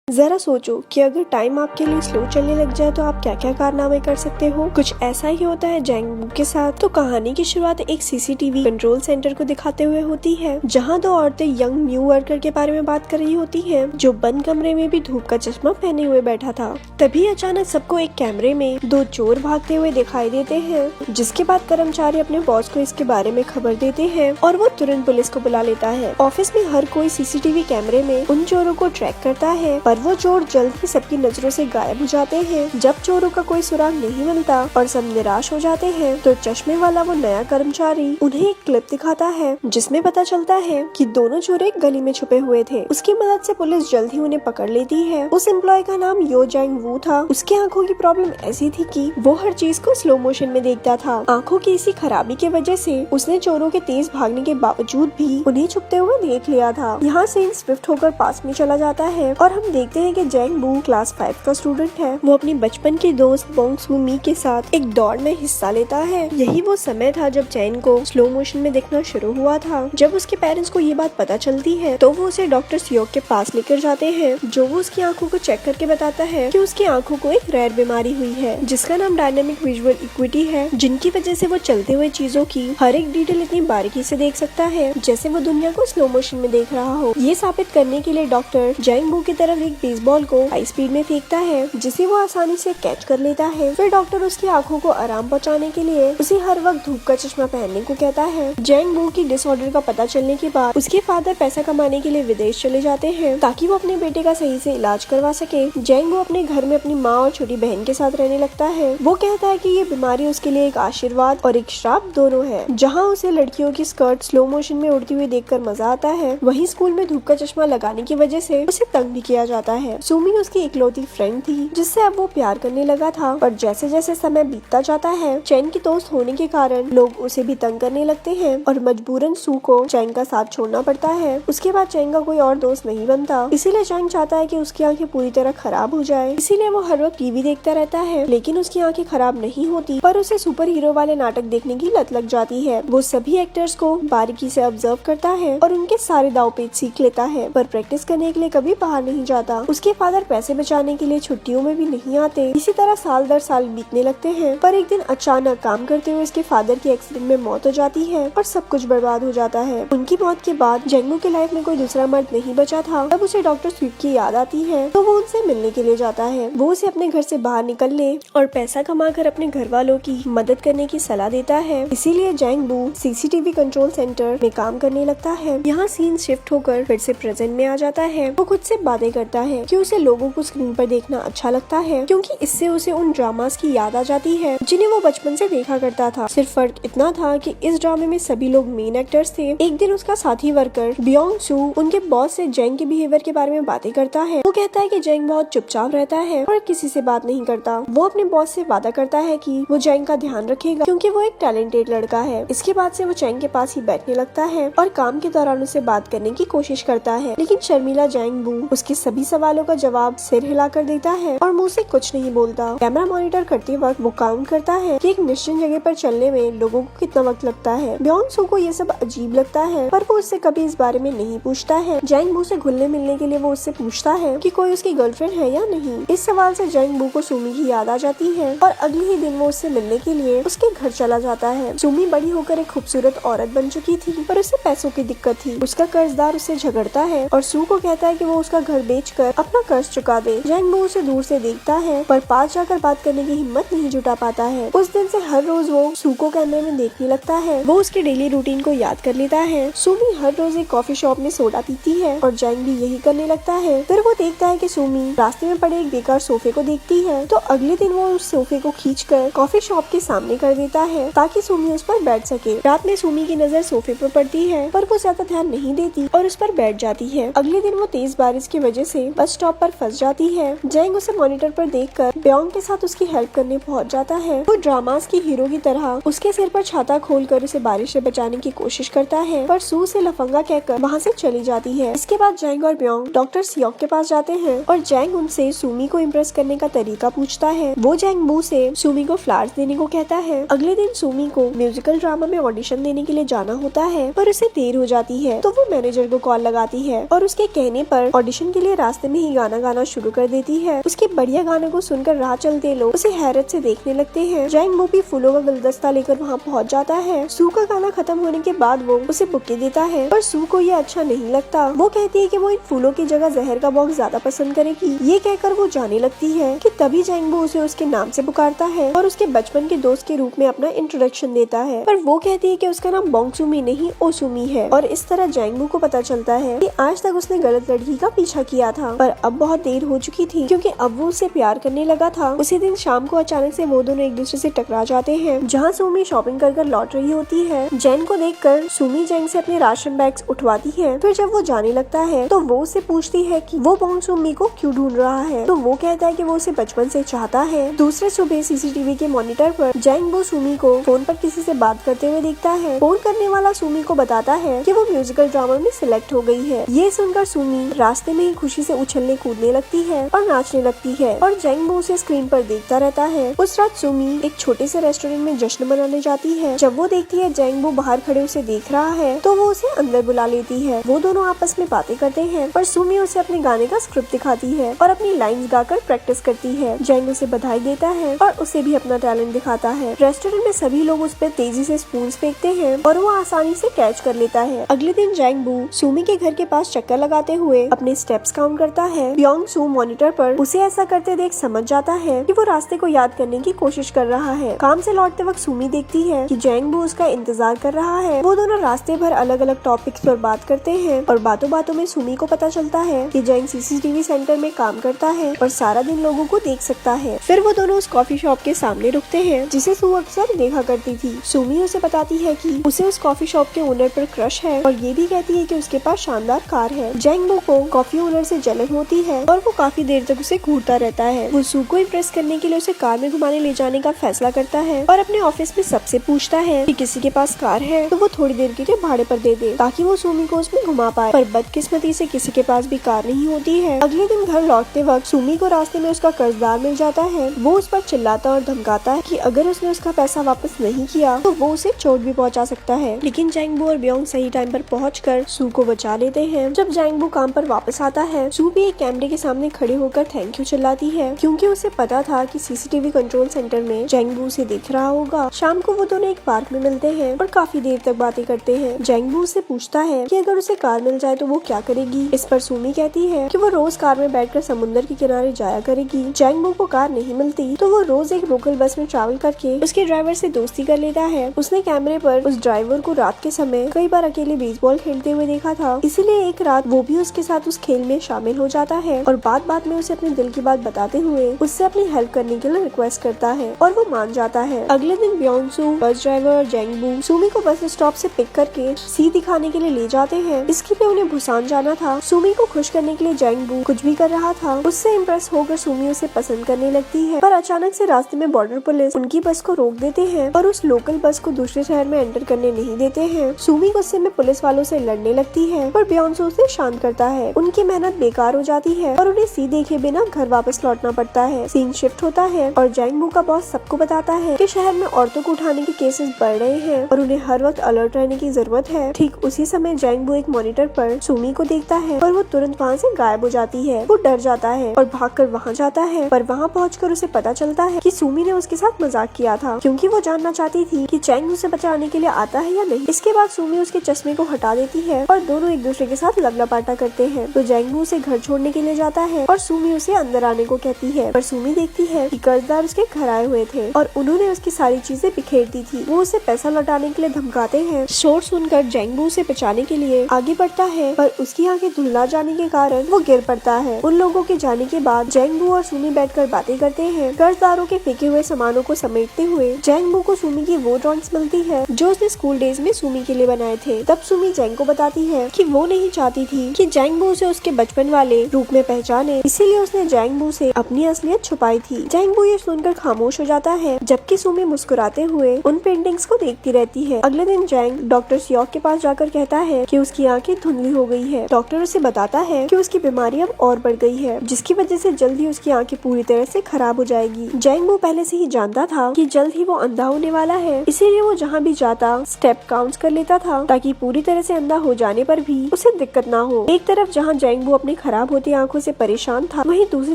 जरा सोचो कि अगर टाइम आपके लिए स्लो चलने लग जाए तो आप क्या क्या कारनामे कर सकते हो। कुछ ऐसा ही होता है जैंग बू के साथ। तो कहानी की शुरुआत एक सीसीटीवी कंट्रोल सेंटर को दिखाते हुए होती है, जहां दो औरतें यंग न्यू वर्कर के बारे में बात कर रही होती हैं, जो बंद कमरे में भी धूप का चश्मा पहने हुए बैठा था। तभी अचानक सबको एक कैमरे में दो चोर भागते हुए दिखाई देते हैं, जिसके बाद कर्मचारी अपने बॉस को इसके बारे में खबर देते हैं और वो तुरंत पुलिस को बुला लेता है। ऑफिस में हर कोई सीसीटीवी कैमरे में उन चोरों को ट्रैक करता है, पर वो चोर जल्द ही सबकी नजरों से गायब हो जाते हैं। जब चोरों का कोई सुराग नहीं मिलता और सब निराश हो जाते हैं, तो चश्मे वाला वो नया कर्मचारी उन्हें एक क्लिप दिखाता है, जिसमें पता चलता है कि दोनों चोर एक गली में छुपे हुए थे। उसकी मदद से पुलिस जल्द ही उन्हें पकड़ लेती है। उस एम्प्लॉय का नाम यो जैंग वू था। उसकी आंखों की प्रॉब्लम ऐसी थी कि वो हर चीज को स्लो मोशन में देखता था। आंखों की इसी खराबी की वजह से उसने चोरों के तेज भागने के बावजूद भी उन्हें छुपते हुए देख लिया था। यहाँ से स्विफ्ट होकर पास में चला जाता है और हम देखते हैं कि जैंग बू क्लास 5 का स्टूडेंट है। वो अपनी बचपन की दोस्त बोंग सू मी के साथ एक दौड़ में हिस्सा लेता है। यही वो समय था जब जैन को स्लो मोशन में देखना शुरू हुआ था। जब उसके पेरेंट्स को ये बात पता चलती है, तो वो उसे डॉक्टर सियोक के पास लेकर जाते हैं, जो वो उसकी आंखों को चेक करके बताता है कि उसकी आंखों को एक रेयर बीमारी हुई है, जिसका नाम डायनामिक विजुअल इक्विटी है, जिनकी वजह से वो चलते हुए चीजों की हर एक डिटेल इतनी बारीकी से देख सकता है जैसे वो दुनिया को स्लो मोशन में देख रहा हो। ये साबित करने के लिए डॉक्टर जैंग बू की तरफ एक बेसबॉल को हाई स्पीड में फेंकता है, जिसे वो आसानी से कैच कर लेता है। फिर डॉक्टर उसकी आंखों को आराम पहुंचाने के लिए उसे हर वक्त धूप का चश्मा पहनने को कहता है। जैंग बू की डिसऑर्डर का पता चलने के बाद उसके फादर पैसा कमाने के लिए विदेश चले जाते हैं, ताकि वो अपने बेटे का सही से इलाज करवा सके। जैंग बू अपने घर में अपनी माँ और छोटी बहन के साथ रहने लगता है। वो कहता है कि ये बीमारी उसके लिए एक आशीर्वाद और एक श्राप दोनों है। जहाँ उसे लड़कियों की स्कर्ट स्लो मोशन में उड़ती हुई देखकर मजा आता है, वहीं स्कूल में धूप का चश्मा लगाने की वजह से उसे तंग भी किया जाता है। सुमी उसकी इकलौती फ्रेंड थी, जिससे अब वो प्यार करने लगा था, पर जैसे जैसे समय बीतता जाता है, चैन की दोस्त होने के कारण लोग उसे भी तंग करने लगते हैं और मजबूरन सू को चैंग का साथ छोड़ना पड़ता है। उसके बाद चैंग का कोई और दोस्त नहीं बनता, इसीलिए चैंग चाहता है कि उसकी आंखें पूरी तरह खराब हो जाए। इसीलिए वो हर वक्त टीवी देखता रहता है, लेकिन उसकी आंखें खराब नहीं होती, पर उसे सुपर हीरो वाले नाटक देखने की लत लग जाती है। वो सभी एक्टर्स को बारीकी से ऑब्जर्व करता है और उनके सारे दाव पेच सीख लेता है, पर प्रैक्टिस करने के लिए कभी बाहर नहीं जाता। उसके फादर पैसे बचाने के लिए छुट्टियों में भी नहीं आते। इसी तरह साल दर साल बीतने लगते हैं, पर एक दिन अचानक काम करते हुए उसके फादर की एक्सीडेंट में मौत हो जाती है और सब कुछ बर्बाद हो जाता है। उनकी मौत के बाद जैंग की लाइफ में कोई दूसरा मर्द नहीं बचा था। तब उसे डॉक्टर स्वीप की याद आती है, तो वो उनसे मिलने के लिए जाता है। वो उसे अपने घर से बाहर निकलने और पैसा कमाकर अपने घर वालों की मदद करने की सलाह देता है। इसीलिए जैंग बू सीसीटीवी कंट्रोल सेंटर में काम करने लगता है। यहाँ सीन शिफ्ट होकर फिर से प्रेजेंट में आ जाता है। वो खुद से बातें करता है कि उसे लोगों को स्क्रीन पर देखना अच्छा लगता है, क्योंकि इससे उसे उन ड्रामास की याद आ जाती है जिन्हें वो बचपन से देखा करता था। सिर्फ फर्क इतना था कि इस ड्रामे में सभी लोग मेन एक्टर्स थे। एक दिन उसका साथी वर्कर बियोंग सू उनके बॉस से जैंग के बिहेवियर के बारे में बातें करता है। वो कहता है कि जैंग बहुत चुपचाप रहता है और किसी से बात नहीं करता। वो अपने बॉस से वादा करता है कि वो जैंग का ध्यान रखेगा, क्योंकि वो एक टैलेंटेड लड़का है। इसके बाद से वो जैंग के पास ही बैठने लगता है और काम के दौरान उसे बात करने की कोशिश करता है, लेकिन शर्मिला जैंग बू उसके सभी सवालों का जवाब सिर हिला कर देता है और मुंह से कुछ नहीं बोलता। कैमरा मॉनिटर करते वक्त वो काउंट करता है कि एक निश्चित जगह पर चलने में लोगों को कितना वक्त लगता है। बियोंग सू को ये सब अजीब लगता है, पर वो उससे कभी इस बारे में नहीं पूछता है। जैंग बू से घुलने मिलने के लिए वो उससे पूछता है कि कोई उसकी गर्लफ्रेंड है या नहीं। इस सवाल से जैंग बू को सुमी की याद आ जाती है और अगले ही दिन वो उससे मिलने के लिए उसके घर चला जाता है। सुमी बड़ी होकर एक खूबसूरत औरत बन चुकी थी, पर उसे पैसों की दिक्कत थी। उसका कर्जदार उससे झगड़ता है और सू को कहता है कि वो उसका घर बेचकर अपना कर्ज चुका दे। जैंग बू उसे दूर से देखता है, पर पास जाकर बात करने की हिम्मत नहीं जुटा पाता है। उस दिन से हर रोज वो सू को कैमरे में देखने लगता है। वो उसके डेली रूटीन को याद कर लेता है। सुमी हर रोज एक कॉफी शॉप में सोडा पीती है और जैंग भी यही करने लगता है। फिर वो देखता है कि सुमी रास्ते में पड़े एक बेकार सोफे को देखती है, तो अगले दिन वो उस सोफे को खींचकर कॉफी शॉप के सामने कर देता है, ताकि सुमी उस पर बैठ सके। रात में सुमी की नजर सोफे पर पड़ती है, पर वो ज्यादा ध्यान नहीं देती और उस पर बैठ जाती है। अगले दिन वो तेज बारिश की वजह से बस स्टॉप पर फंस जाती है। जैंग उसे मॉनिटर पर देखकर बियोंग के साथ उसकी हेल्प करने पहुंच जाता है। वो ड्रामास की हीरो की तरह उसके सिर पर छाता खोलकर उसे बारिश से बचाने की कोशिश करता है, पर सू से लफंगा कहकर वहाँ से चली जाती है। इसके बाद जैंग और बियोंग डॉक्टर सियोक के पास जाते हैं और जैंग उनसे सुमी को इम्प्रेस करने का तरीका पूछता है। वो जैंग बू से सुमी को फ्लावर्स देने को कहता है। अगले दिन सुमी को म्यूजिकल ड्रामा में ऑडिशन देने के लिए जाना होता है, पर उसे देर हो जाती है, तो वो मैनेजर को कॉल लगाती है और उसके कहने पर ऑडिशन के लिए रास्ता रास्ते में ही गाना गाना शुरू कर देती है। उसके बढ़िया गानों को सुनकर राह चलते लोग उसे हैरत से देखने लगते हैं। जैंगबो भी फूलों का गुलदस्ता लेकर वहाँ पहुँच जाता है। सू का गाना खत्म होने के बाद वो उसे बुके देता है, पर सू को ये अच्छा नहीं लगता। वो कहती है कि वो इन फूलों की जगह जहर का बॉक्स ज्यादा पसंद करेगी। ये कहकर वो जाने लगती है कि तभी जैंगबो उसे उसके नाम से पुकारता है और उसके बचपन के दोस्त के रूप में अपना इंट्रोडक्शन देता है। पर वो कहती है कि उसका नाम बोंगसुमी नहीं ओसुमी है। और इस तरह जैंगबो को पता चलता है कि आज तक उसने गलत लड़की का पीछा किया था, पर अब बहुत देर हो चुकी थी क्योंकि अब वो उससे प्यार करने लगा था। उसी दिन शाम को अचानक से वो दोनों एक दूसरे से टकरा जाते हैं। जहाँ सुमी शॉपिंग कर लौट रही होती है, जैन को देखकर सुमी जैंग से अपने राशन बैग्स उठवाती है। फिर जब वो जाने लगता है तो वो उससे पूछती है कि वो बोंगसुमी को क्यों ढूंढ रहा है, तो वो कहता है कि वो उसे बचपन से चाहता है। दूसरे सुबह सीसीटीवी के मॉनिटर पर जैंगबो सुमी को फोन पर किसी से बात करते हुए देखता है। फोन करने वाला सुमी को बताता है कि वो म्यूजिकल ड्रामा में सिलेक्ट हो गई है। ये सुनकर सुमी रास्ते में ही खुशी से उछलने कूदने लगती है और नाचने लगती है और जैंगबो उसे स्क्रीन पर देखता रहता है। उस रात सुमी एक छोटे से रेस्टोरेंट में जश्न मनाने जाती है। जब वो देखती है जैंगबो बाहर खड़े उसे देख रहा है तो वो उसे अंदर बुला लेती है। वो दोनों आपस में बातें करते हैं पर सुमी उसे अपने गाने का स्क्रिप्ट दिखाती है और अपनी लाइंस गाकर प्रैक्टिस करती है। जैंग उसे बधाई देता है और उसे भी अपना टैलेंट दिखाता है। रेस्टोरेंट में सभी लोग उस पर तेजी से स्पून फेंकते हैं और वो आसानी से कैच कर लेता है। अगले दिन जैंगबो सुमी के घर के पास चक्कर लगाते हुए अपने स्टेप्स काउंट करता है। ब्योंग सू मॉनिटर पर उसे ऐसा करते देख समझ जाता है कि वो रास्ते को याद करने की कोशिश कर रहा है। काम से लौटते वक्त सुमी देखती है कि जैंगबो उसका इंतजार कर रहा है। वो दोनों रास्ते भर अलग अलग टॉपिक्स पर बात करते हैं और बातों बातों में सुमी को पता चलता है कि जैंग सीसीटीवी सेंटर में काम करता है और सारा दिन लोगों को देख सकता है। फिर वो दोनों उस कॉफी शॉप के सामने रुकते हैं जिसे सू अक्सर देखा करती थी। सुमी उसे बताती है कि उसे उस कॉफी शॉप के ओनर पर क्रश है और ये भी कहती है कि उसके पास शानदार कार है। जैंगबो को कॉफी ओनर से जलन होती है और वो काफी देर तक उसे घूरता रहता है। वो सू को इम्प्रेस करने के लिए उसे कार में घुमाने ले जाने का फैसला करता है और अपने ऑफिस में सबसे पूछता है कि किसी के पास कार है तो वो थोड़ी देर के लिए भाड़े पर दे दे ताकि वो सुमी को उसमें घुमा पाए। पर बदकिस्मती से किसी के पास भी कार नहीं होती है। अगले दिन घर लौटते वक्त सुमी को रास्ते में उसका कर्जदार मिल जाता है। वो उस पर चिल्लाता और धमकाता है कि अगर उसने उसका पैसा वापस नहीं किया तो वो उसे चोट भी पहुंचा सकता है। लेकिन जैंगबो और ब्योंग सही टाइम पर पहुंचकर सू को बचा लेते हैं। जब जैंगबो काम पर वापस आता है, सू भी एक कैमरे के सामने खड़े होकर थैंक यू चिल्लाती है क्योंकि उसे पता था कि सीसीटीवी कंट्रोल सेंटर में जैंगबो उसे देख रहा होगा। शाम को वो दोनों एक पार्क में मिलते हैं और काफी देर तक बातें करते हैं। जैंगबो उससे पूछता है कि अगर उसे कार मिल जाए तो वो क्या करेगी। इस पर सुमी कहती है कि वो रोज कार में बैठकर समुद्र के किनारे जाया करेगी। जैंगबो को कार नहीं मिलती तो वो रोज एक लोकल बस में ट्रैवल करके उसके ड्राइवर से दोस्ती कर लेता है। उसने कैमरे पर उस ड्राइवर को रात के समय कई बार अकेले बेसबॉल खेलते हुए देखा था, इसीलिए एक रात वो भी उसके साथ उस खेल में शामिल हो जाता है और बात बात में उसे अपने दिल की बात बताते हुए उससे अपनी हेल्प करने के लिए रिक्वेस्ट करता है और वो मान जाता है। अगले दिन ब्योंग सू, बस ड्राइवर और जैंगबो सुमी को बस स्टॉप से पिक करके सी दिखाने के लिए ले जाते हैं। इसके लिए उन्हें बुसान जाना था। सुमी को खुश करने के लिए जैंगबो कुछ भी कर रहा था। उससे इम्प्रेस होकर सुमी उसे पसंद करने लगती है, पर अचानक से रास्ते में बॉर्डर पुलिस उनकी बस को रोक देते हैं और उस लोकल बस को दूसरे शहर में एंटर करने नहीं देते हैं। सुमी गुस्से में पुलिस वालों से लड़ने लगती है पर ब्योंग सू उसे शांत करता है। उनकी मेहनत बेकार हो जाती है और उन्हें सी देखे बिना घर वापस लौटना पड़ता है। सीन शिफ्ट होता है और जैंगबो का बॉस सबको बताता है कि शहर में औरतों को उठाने के केसेस बढ़ रहे हैं और उन्हें हर वक्त अलर्ट रहने की जरूरत है। ठीक उसी समय जैंगबो एक मॉनिटर पर सुमी को देखता है और वो तुरंत वहाँ से गायब हो जाती है। वो डर जाता है और भागकर वहाँ जाता है, पर वहाँ पहुंचकर उसे पता चलता है कि सुमी ने उसके साथ मजाक किया था क्योंकि वो जानना चाहती थी कि जैंग उसे बचाने के लिए आता है या नहीं। इसके बाद सुमी उसके चश्मे को हटा देती है और दोनों एक दूसरे के साथ लपलापाटा करते हैं। तो जैंगबो उसे घर छोड़ने के लिए जाता है और सुमी उसे अंदर आने को कहती है, पर सुमी देखती है कि कर्जदार उसके घर आए हुए थे और उन्होंने उसकी सारी चीजें बिखेर दी थी। वो उसे पैसा लौटाने के लिए धमकाते हैं। शोर सुनकर जैंगबो उसे बचाने के लिए आगे बढ़ता है, पर उसकी आंखें धुंधला जाने के कारण वो गिर पड़ता है। उन लोगों के जाने के बाद जैंगबो और सुमी बैठकर बातें करते हैं। कर्जदारों के फेंके हुए सामानों को समेटते हुए जैंगबो को सुमी की वो ड्रॉइंग्स मिलती है जो उसने स्कूल डेज में सुमी के लिए बनाए थे। तब सुमी जैंग को बताती है कि वो नहीं चाहती थी कि जैंगबो उसे उसके बचपन वाले रूप में पहचाने, इसीलिए उसने जैंगबो से अपनी असलियत छुपाई थी। जैंगबो ये सुनकर खामोश हो जाता है जबकि सुमी मुस्कुराते हुए उन पेंटिंग्स को देखती रहती है। अगले दिन जैंग डॉक्टर सियोक के पास जाकर कहता है कि उसकी आंखें धुंधली हो गई है। डॉक्टर उसे बताता है कि उसकी बीमारी अब और बढ़ गई है जिसकी वजह से जल्द ही उसकी आंखें पूरी तरह से खराब हो जाएगी। जैंगबो पहले से ही जानता था कि जल्द ही वो अंधा होने वाला है, इसीलिए वो जहाँ भी जाता स्टेप काउंट कर लेता था ताकि पूरी तरह से अंधा हो जाने पर भी उसे दिक्कत ना हो। एक तरफ जहाँ जैंगबो अपने खराब होती आंखों से परेशान था, वहीं दूसरी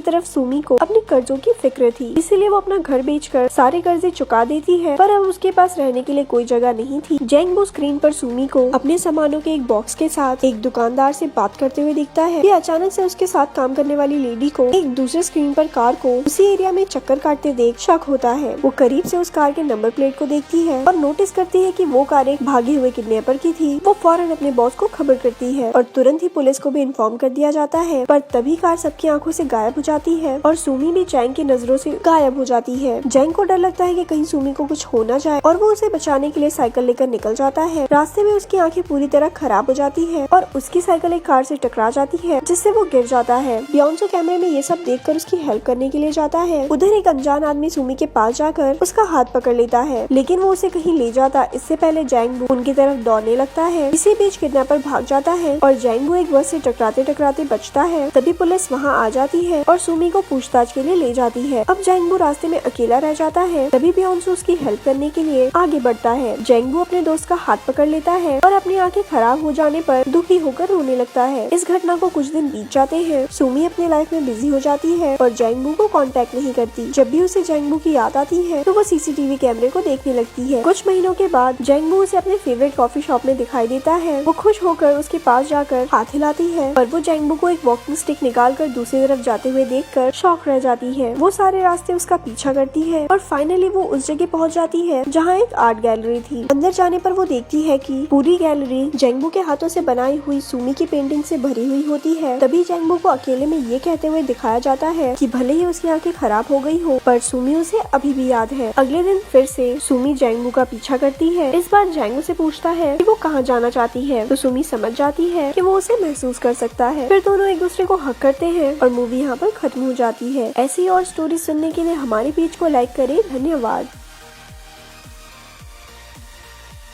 तरफ सुमी को अपने कर्जों की फिक्र थी, इसीलिए वो अपना घर बेचकर सारे कर्जे चुका देती है। पर अब उसके पास रहने के लिए कोई जगह नहीं थी। जैंगबो स्क्रीन पर सुमी को अपने सामानों के एक बॉक्स के साथ एक दुकानदार से बात करते हुए दिखता है। ये अचानक से उसके साथ काम करने वाली लेडी को एक दूसरे स्क्रीन पर कार को उसी एरिया में चक्कर काटते देख शक होता है। वो करीब से उस कार के नंबर प्लेट को देखती है और नोटिस करती है कि वो कार एक भागे हुए किडनैपर की थी। वो फौरन अपने बॉस को खबर करती है और तुरंत ही पुलिस को भी इन्फॉर्म कर दिया जाता है। पर तभी कार सबकी आंखों से गायब हो जाती है और सुमी भी जैंग की नजरों से गायब हो जाती है। जैंग को डर लगता है कि कहीं सुमी को कुछ हो ना जाए और वो उसे बचाने के लिए साइकिल लेकर निकल जाता है। रास्ते में उसकी आंखें पूरी तरह खराब हो जाती है और उसकी साइकिल एक कार से टकरा जाती है, जिससे वो गिर जाता है। बियोंसो कैमरे में ये सब देखकर उसकी हेल्प करने के लिए जाता है। उधर एक अनजान आदमी सुमी के पास जाकर उसका हाथ पकड़ लेता है, लेकिन वो उसे कहीं ले जाता इससे पहले जैंगबो उनकी तरफ दौड़ने लगता है। इसी बीच किडनैपर भाग जाता है और जैंगबो एक बस से टकराते टकराते बचता है। तभी पुलिस वहाँ आ जाती है और सुमी को पूछताछ के लिए ले जाती है। अब जैंगबो रास्ते में अकेला रह जाता है। तभी बियोंसो उसकी हेल्प करने के लिए आगे बढ़ता है। जैंगबो अपने दोस्त का हाथ पकड़ लेता है और अपनी आंखें खराब हो जाने पर दुखी होकर रोने लगता है। इस घटना को कुछ दिन बीत जाते हैं। सुमी अपने लाइफ में बिजी हो जाती है और जैंगबो को कांटेक्ट नहीं करती। जब भी उसे जैंगबो की याद आती है तो वो सीसीटीवी कैमरे को देखने लगती है। कुछ महीनों के बाद जैंगबो उसे अपने फेवरेट कॉफी शॉप में दिखाई देता है। वो खुश होकर उसके पास जाकर हाथ हिलाती है और वो जैंगबो को एक वॉकिंग स्टिक निकालकर दूसरी तरफ जाते हुए देखकर शॉक रह जाती है। वो सारे रास्ते उसका पीछा करती है और फाइनली वो उस जगह पहुंच जाती है जहाँ एक आर्ट गैलरी थी। अंदर जाने पर वो देखती है कि पूरी गैलरी जैंगबो के हाथों से बनाई हुई सुमी की पेंटिंग से भरी हुई होती है। तभी जैंगबो को अकेले में ये कहते हुए दिखाया जाता है कि भले ही उसकी आंखें खराब हो गई हो, पर सुमी उसे अभी भी याद है। अगले दिन फिर से सुमी जैंगबो का पीछा करती है। इस बार जैंगबो से पूछता है कि वो कहाँ जाना चाहती है, तो सुमी समझ जाती है कि वो उसे महसूस कर सकता है। फिर दोनों एक दूसरे को हक करते हैं और मूवी यहाँ पर खत्म हो जाती है। ऐसी और स्टोरी सुनने के लिए हमारे पेज को लाइक करें। धन्यवाद।